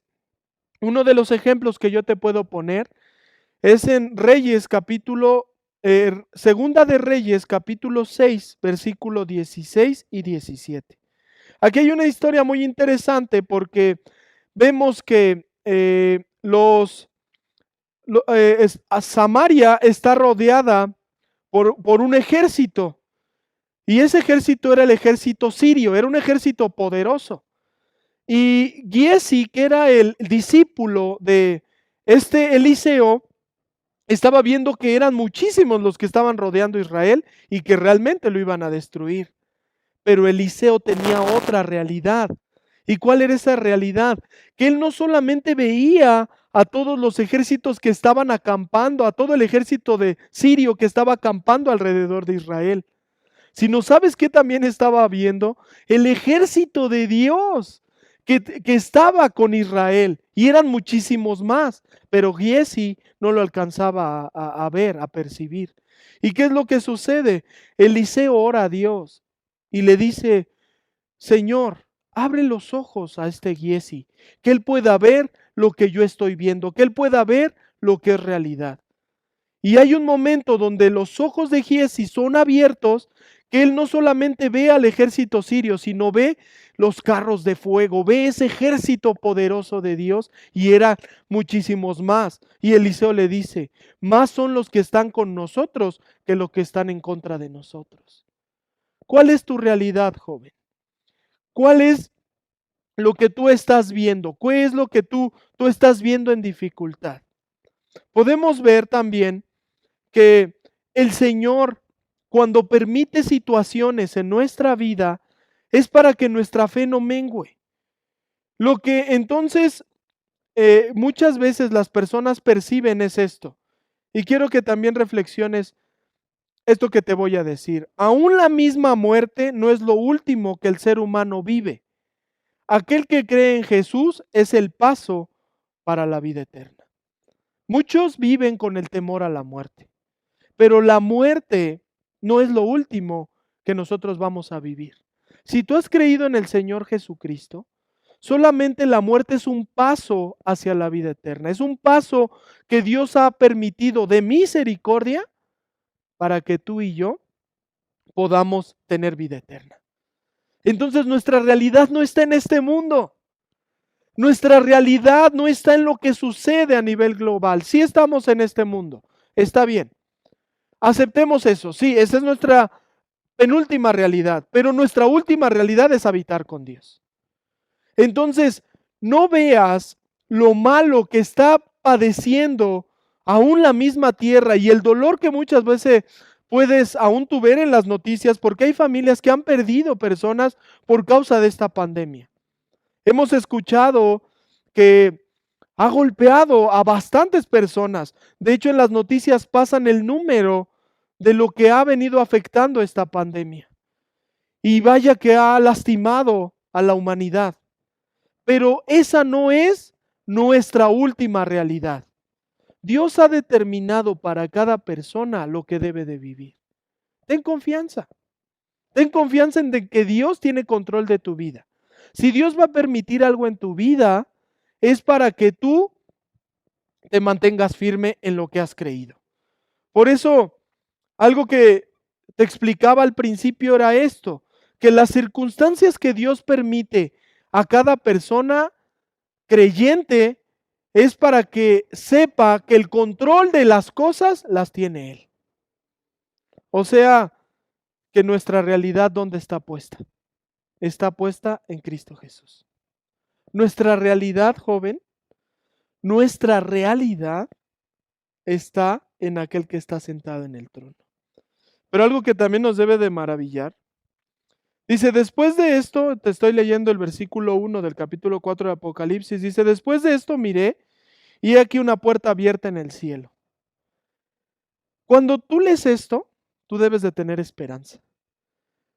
uno de los ejemplos que yo te puedo poner es en Reyes Segunda de Reyes capítulo 6, versículo 16 y 17. Aquí hay una historia muy interesante porque vemos que Samaria está rodeada por un ejército. Y ese ejército era el ejército sirio, era un ejército poderoso. Y Giezi, que era el discípulo de este Eliseo, estaba viendo que eran muchísimos los que estaban rodeando a Israel y que realmente lo iban a destruir. Pero Eliseo tenía otra realidad. ¿Y cuál era esa realidad? Que él no solamente veía a todos los ejércitos que estaban acampando, a todo el ejército de Sirio que estaba acampando alrededor de Israel, sino ¿sabes qué también estaba viendo? El ejército de Dios que estaba con Israel, y eran muchísimos más, pero Giezi no lo alcanzaba a ver, a percibir. ¿Y qué es lo que sucede? Eliseo ora a Dios y le dice: Señor, abre los ojos a este Giezi, que él pueda ver lo que yo estoy viendo, que él pueda ver lo que es realidad. Y hay un momento donde los ojos de Giezi son abiertos, que él no solamente ve al ejército sirio, sino ve los carros de fuego, ve ese ejército poderoso de Dios, y eran muchísimos más. Y Eliseo le dice: más son los que están con nosotros que los que están en contra de nosotros. ¿Cuál es tu realidad, joven? ¿Cuál es lo que tú estás viendo? ¿Qué es lo que tú estás viendo en dificultad? Podemos ver también que el Señor, cuando permite situaciones en nuestra vida, es para que nuestra fe no mengüe. Lo que entonces muchas veces las personas perciben es esto. Y quiero que también reflexiones esto que te voy a decir. Aún la misma muerte no es lo último que el ser humano vive. Aquel que cree en Jesús es el paso para la vida eterna. Muchos viven con el temor a la muerte. Pero la muerte no es lo último que nosotros vamos a vivir. Si tú has creído en el Señor Jesucristo, solamente la muerte es un paso hacia la vida eterna. Es un paso que Dios ha permitido de misericordia para que tú y yo podamos tener vida eterna. Entonces nuestra realidad no está en este mundo. Nuestra realidad no está en lo que sucede a nivel global. Sí estamos en este mundo, está bien. Aceptemos eso, sí, esa es nuestra penúltima realidad, pero nuestra última realidad es habitar con Dios. Entonces, no veas lo malo que está padeciendo aún la misma tierra y el dolor que muchas veces puedes aún tú ver en las noticias, porque hay familias que han perdido personas por causa de esta pandemia. Hemos escuchado que ha golpeado a bastantes personas. De hecho, en las noticias pasan el número de lo que ha venido afectando esta pandemia. Y vaya que ha lastimado a la humanidad. Pero esa no es nuestra última realidad. Dios ha determinado para cada persona lo que debe de vivir. Ten confianza. Ten confianza en que Dios tiene control de tu vida. Si Dios va a permitir algo en tu vida, es para que tú te mantengas firme en lo que has creído. Por eso, algo que te explicaba al principio era esto, que las circunstancias que Dios permite a cada persona creyente es para que sepa que el control de las cosas las tiene Él. O sea, que nuestra realidad, ¿dónde está puesta? Está puesta en Cristo Jesús. Nuestra realidad, joven, nuestra realidad está en aquel que está sentado en el trono. Pero algo que también nos debe de maravillar, dice: después de esto, te estoy leyendo el versículo 1 del capítulo 4 de Apocalipsis, dice: después de esto miré, y he aquí una puerta abierta en el cielo. Cuando tú lees esto, tú debes de tener esperanza.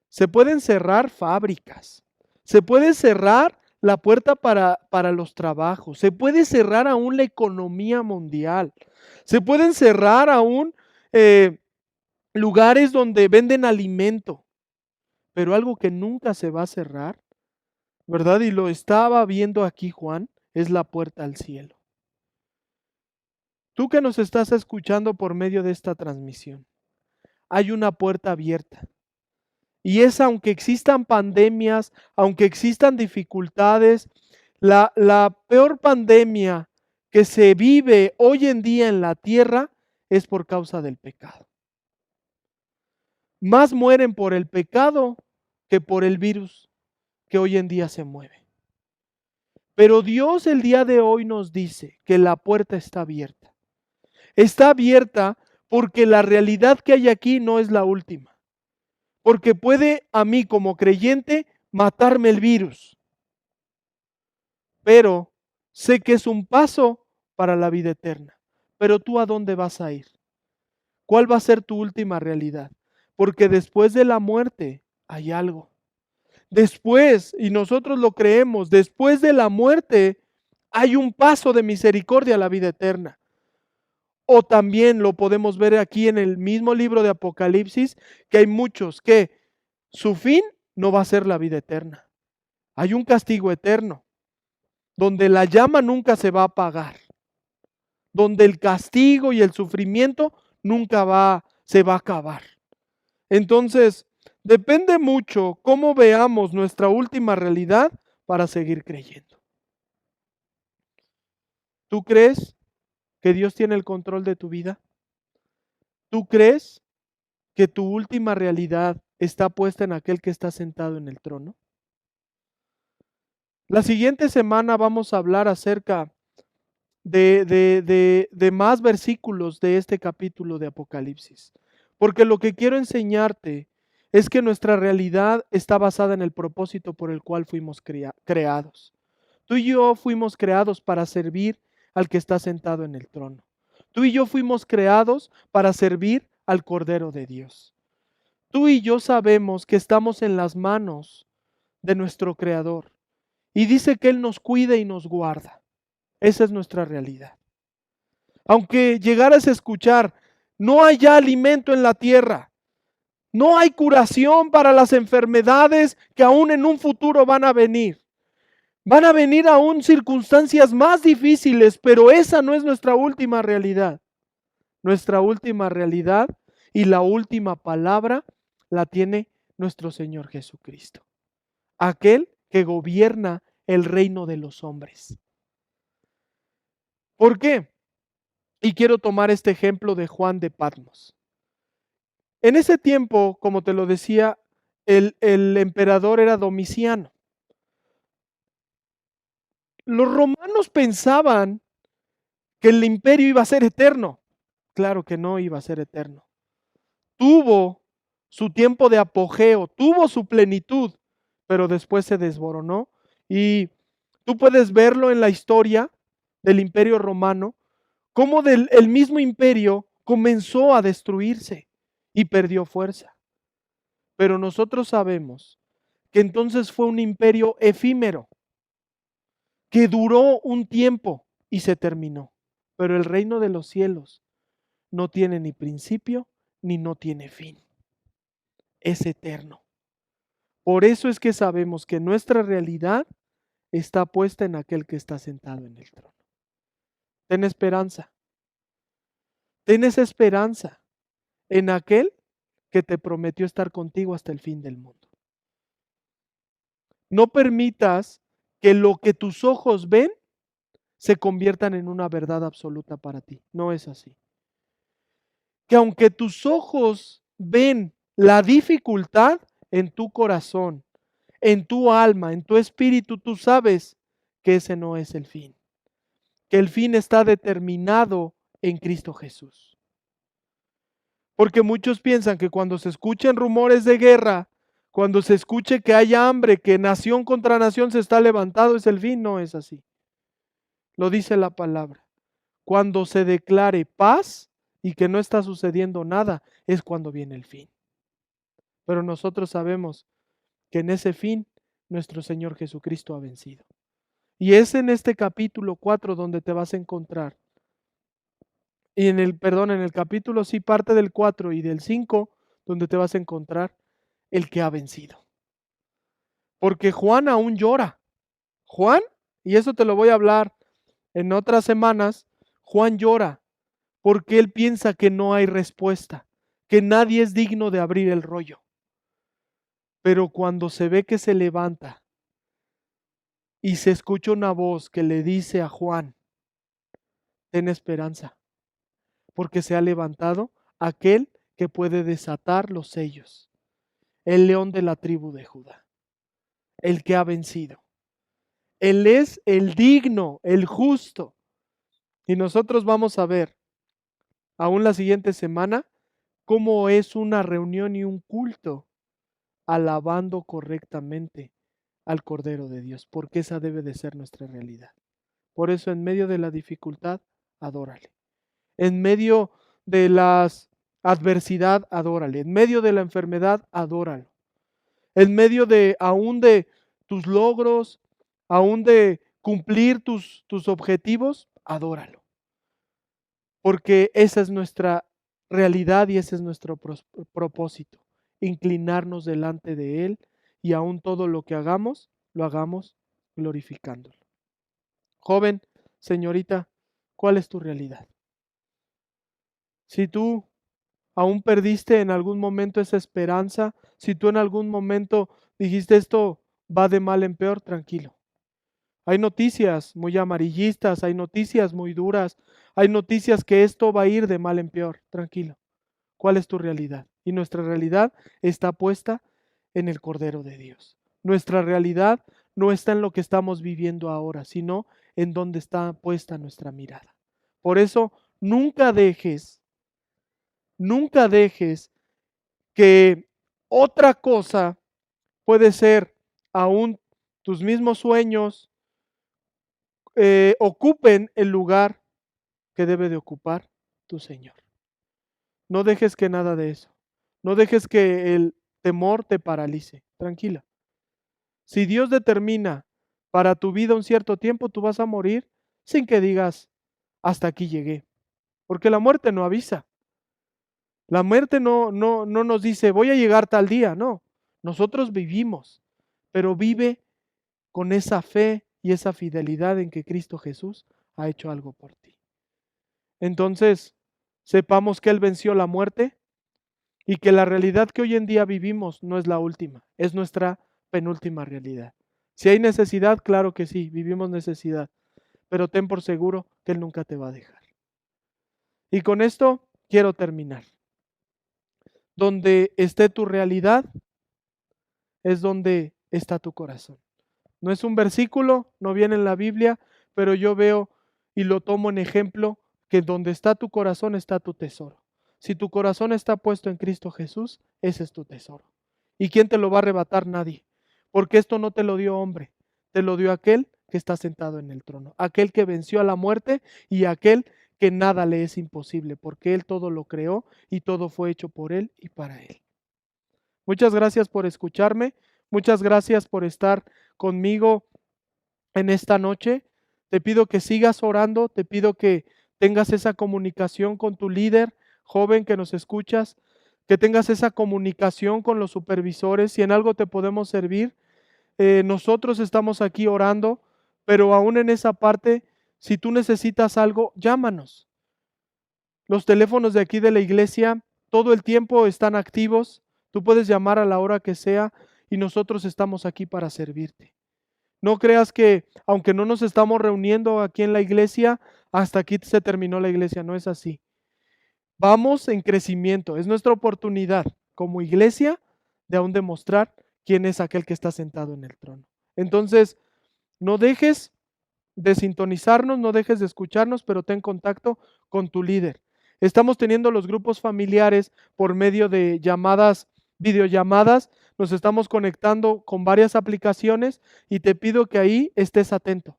Se pueden cerrar fábricas, se puede cerrar la puerta para los trabajos, se puede cerrar aún la economía mundial, se pueden cerrar aún lugares donde venden alimento, pero algo que nunca se va a cerrar, ¿verdad? Y lo estaba viendo aquí Juan, es la puerta al cielo. Tú que nos estás escuchando por medio de esta transmisión, hay una puerta abierta. Y es, aunque existan pandemias, aunque existan dificultades, la peor pandemia que se vive hoy en día en la tierra es por causa del pecado. más mueren por el pecado que por el virus que hoy en día se mueve. Pero Dios el día de hoy nos dice que la puerta está abierta. Está abierta porque la realidad que hay aquí no es la última. Porque puede a mí como creyente matarme el virus. Pero sé que es un paso para la vida eterna. Pero tú, ¿a dónde vas a ir? ¿Cuál va a ser tu última realidad? Porque después de la muerte hay algo. Después, y nosotros lo creemos, después de la muerte hay un paso de misericordia a la vida eterna. O también lo podemos ver aquí en el mismo libro de Apocalipsis, que hay muchos que su fin no va a ser la vida eterna. Hay un castigo eterno, donde la llama nunca se va a apagar, donde el castigo y el sufrimiento nunca se va a acabar. Entonces, depende mucho cómo veamos nuestra última realidad para seguir creyendo. ¿Tú crees que Dios tiene el control de tu vida? ¿Tú crees que tu última realidad está puesta en aquel que está sentado en el trono? La siguiente semana vamos a hablar acerca de más versículos de este capítulo de Apocalipsis. Porque lo que quiero enseñarte es que nuestra realidad está basada en el propósito por el cual fuimos creados. Tú y yo fuimos creados para servir al que está sentado en el trono. Tú y yo fuimos creados para servir al Cordero de Dios. Tú y yo sabemos que estamos en las manos de nuestro Creador. Y dice que Él nos cuida y nos guarda. Esa es nuestra realidad. Aunque llegaras a escuchar, no hay ya alimento en la tierra. No hay curación para las enfermedades que aún en un futuro van a venir. Van a venir aún circunstancias más difíciles, pero esa no es nuestra última realidad. Nuestra última realidad y la última palabra la tiene nuestro Señor Jesucristo. Aquel que gobierna el reino de los hombres. ¿Por qué? Y quiero tomar este ejemplo de Juan de Patmos. En ese tiempo, como te lo decía, el emperador era Domiciano. Los romanos pensaban que el imperio iba a ser eterno. Claro que no iba a ser eterno. Tuvo su tiempo de apogeo, tuvo su plenitud, pero después se desboronó. Y tú puedes verlo en la historia del imperio romano, cómo el mismo imperio comenzó a destruirse y perdió fuerza. Pero nosotros sabemos que entonces fue un imperio efímero, que duró un tiempo y se terminó. Pero el reino de los cielos no tiene ni principio ni no tiene fin. Es eterno. Por eso es que sabemos que nuestra realidad está puesta en aquel que está sentado en el trono. Ten esperanza. Ten esa esperanza en aquel que te prometió estar contigo hasta el fin del mundo. No permitas que lo que tus ojos ven se conviertan en una verdad absoluta para ti. No es así. Que aunque tus ojos ven la dificultad en tu corazón, en tu alma, en tu espíritu, tú sabes que ese no es el fin. Que el fin está determinado en Cristo Jesús. Porque muchos piensan que cuando se escuchen rumores de guerra, cuando se escuche que hay hambre, que nación contra nación se está levantando, es el fin. No es así. Lo dice la palabra. Cuando se declare paz y que no está sucediendo nada, es cuando viene el fin. Pero nosotros sabemos que en ese fin nuestro Señor Jesucristo ha vencido. Y es en este capítulo 4 donde te vas a encontrar. Y en el capítulo sí, parte del 4 y del 5, donde te vas a encontrar el que ha vencido. Porque Juan aún llora. Juan, y eso te lo voy a hablar en otras semanas, Juan llora porque él piensa que no hay respuesta, que nadie es digno de abrir el rollo. Pero cuando se ve que se levanta y se escucha una voz que le dice a Juan, ten esperanza, porque se ha levantado aquel que puede desatar los sellos, el león de la tribu de Judá, el que ha vencido. Él es el digno, el justo. Y nosotros vamos a ver, aún la siguiente semana, cómo es una reunión y un culto alabando correctamente al Cordero de Dios, porque esa debe de ser nuestra realidad. Por eso en medio de la dificultad, adórale. En medio de la adversidad, adórale. En medio de la enfermedad, adóralo. En medio de aún de tus logros, aún de cumplir tus objetivos, adóralo. Porque esa es nuestra realidad y ese es nuestro propósito. Inclinarnos delante de Él y aún todo lo que hagamos, lo hagamos glorificándolo. Joven, señorita, ¿cuál es tu realidad? Si tú aún perdiste en algún momento esa esperanza, si tú en algún momento dijiste esto va de mal en peor, tranquilo. Hay noticias muy amarillistas, hay noticias muy duras, hay noticias que esto va a ir de mal en peor, tranquilo. ¿Cuál es tu realidad? Y nuestra realidad está puesta en el Cordero de Dios. Nuestra realidad no está en lo que estamos viviendo ahora, sino en donde está puesta nuestra mirada. Por eso, nunca dejes que otra cosa puede ser aún tus mismos sueños ocupen el lugar que debe de ocupar tu Señor. No dejes que nada de eso. No dejes que el temor te paralice. Tranquila. Si Dios determina para tu vida un cierto tiempo, tú vas a morir sin que digas, hasta aquí llegué. Porque la muerte no avisa. La muerte no nos dice, voy a llegar tal día. No, nosotros vivimos, pero vive con esa fe y esa fidelidad en que Cristo Jesús ha hecho algo por ti. Entonces, sepamos que Él venció la muerte y que la realidad que hoy en día vivimos no es la última, es nuestra penúltima realidad. Si hay necesidad, claro que sí, vivimos necesidad, pero ten por seguro que Él nunca te va a dejar. Y con esto quiero terminar. Donde esté tu realidad, es donde está tu corazón. No es un versículo, no viene en la Biblia, pero yo veo y lo tomo en ejemplo que donde está tu corazón está tu tesoro. Si tu corazón está puesto en Cristo Jesús, ese es tu tesoro. ¿Y quién te lo va a arrebatar? Nadie. Porque esto no te lo dio hombre, te lo dio aquel que está sentado en el trono, aquel que venció a la muerte y aquel que nada le es imposible, porque Él todo lo creó y todo fue hecho por Él y para Él. Muchas gracias por escucharme, muchas gracias por estar conmigo en esta noche. Te pido que sigas orando, te pido que tengas esa comunicación con tu líder, joven que nos escuchas, que tengas esa comunicación con los supervisores. Si en algo te podemos servir, nosotros estamos aquí orando, pero aún en esa parte, si tú necesitas algo, llámanos. Los teléfonos de aquí de la iglesia todo el tiempo están activos. Tú puedes llamar a la hora que sea y nosotros estamos aquí para servirte. No creas que aunque no nos estamos reuniendo aquí en la iglesia, hasta aquí se terminó la iglesia. No es así. Vamos en crecimiento. Es nuestra oportunidad como iglesia de aún demostrar quién es aquel que está sentado en el trono. Entonces, no dejes de sintonizarnos, no dejes de escucharnos, pero ten contacto con tu líder. Estamos teniendo los grupos familiares por medio de llamadas, videollamadas. Nos estamos conectando con varias aplicaciones y te pido que ahí estés atento.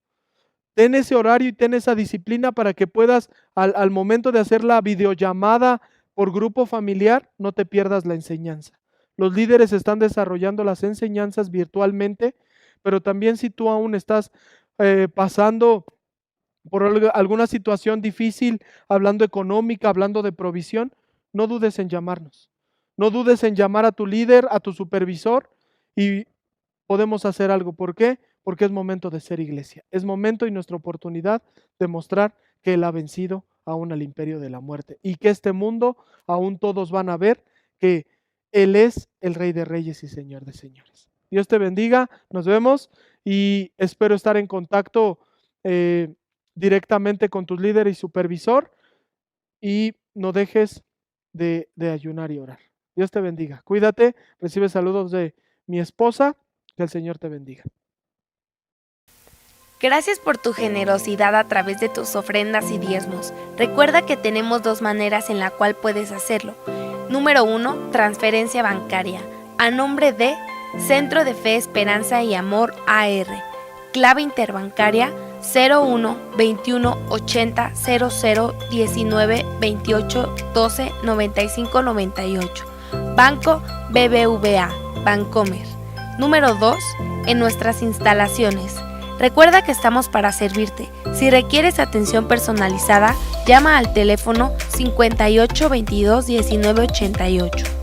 Ten ese horario y ten esa disciplina para que puedas, al momento de hacer la videollamada por grupo familiar, no te pierdas la enseñanza. Los líderes están desarrollando las enseñanzas virtualmente, pero también si tú aún estás pasando por alguna situación difícil, hablando económica, hablando de provisión, no dudes en llamarnos. No dudes en llamar a tu líder, a tu supervisor y podemos hacer algo. ¿Por qué? Porque es momento de ser iglesia. Es momento y nuestra oportunidad de mostrar que Él ha vencido aún al imperio de la muerte y que este mundo aún todos van a ver que Él es el Rey de Reyes y Señor de Señores. Dios te bendiga, nos vemos y espero estar en contacto directamente con tu líder y supervisor y no dejes de ayunar y orar. Dios te bendiga. Cuídate, recibe saludos de mi esposa, que el Señor te bendiga. Gracias por tu generosidad a través de tus ofrendas y diezmos. Recuerda que tenemos 2 maneras en la cual puedes hacerlo. Número 1, transferencia bancaria, a nombre de Centro de Fe, Esperanza y Amor AR. Clave interbancaria 01 21 80 00 19 28 12 95 98. Banco BBVA, Bancomer. Número 2, en nuestras instalaciones. Recuerda que estamos para servirte. Si requieres atención personalizada, llama al teléfono 58 22 19 88.